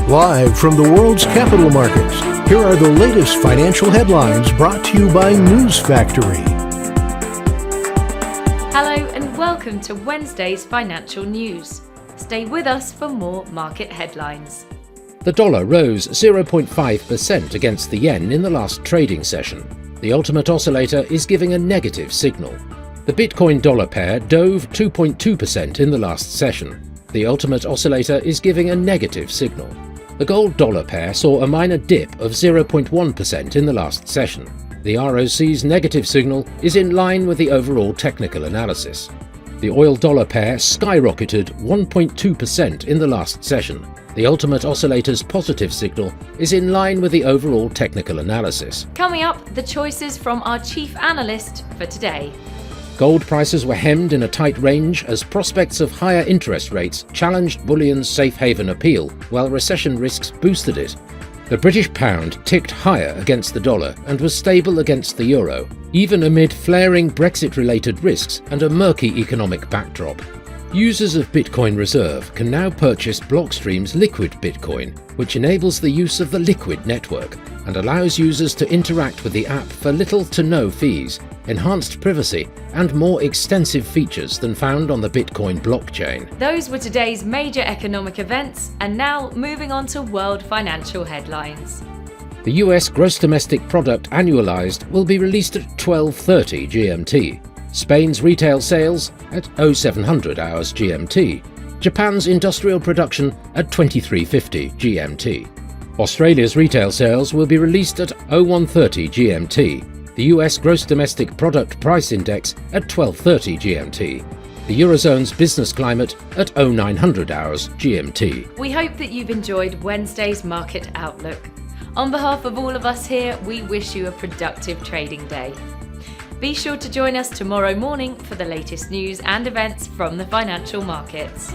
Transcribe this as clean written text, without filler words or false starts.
Live from the world's capital markets, here are the latest financial headlines brought to you by News Factory. Hello and welcome to Wednesday's financial news. Stay with us for more market headlines. The dollar rose 0.5% against the yen in the last trading session. The ultimate oscillator is giving a negative signal. The Bitcoin dollar pair dove 2.2% in the last session. The ultimate oscillator is giving a negative signal. The gold dollar pair saw a minor dip of 0.1% in the last session. The ROC's negative signal is in line with the overall technical analysis. The oil dollar pair skyrocketed 1.2% in the last session. The ultimate oscillator's positive signal is in line with the overall technical analysis. Coming up, the choices from our chief analyst for today. Gold prices were hemmed in a tight range as prospects of higher interest rates challenged bullion's safe haven appeal, while recession risks boosted it. The British pound ticked higher against the dollar and was stable against the euro, even amid flaring Brexit-related risks and a murky economic backdrop. Users of Bitcoin Reserve can now purchase Blockstream's Liquid Bitcoin, which enables the use of the Liquid network and allows users to interact with the app for little to no fees, enhanced privacy, and more extensive features than found on the Bitcoin blockchain. Those were today's major economic events, and now moving on to world financial headlines. The US gross domestic product annualized will be released at 12:30 GMT. Spain's retail sales at 0700 hours GMT. Japan's industrial production at 2350 GMT. Australia's retail sales will be released at 0130 GMT. The US gross domestic product price index at 12:30 GMT. The Eurozone's business climate at 0900 hours GMT. We hope that you've enjoyed Wednesday's market outlook. On behalf of all of us here, we wish you a productive trading day. Be sure to join us tomorrow morning for the latest news and events from the financial markets.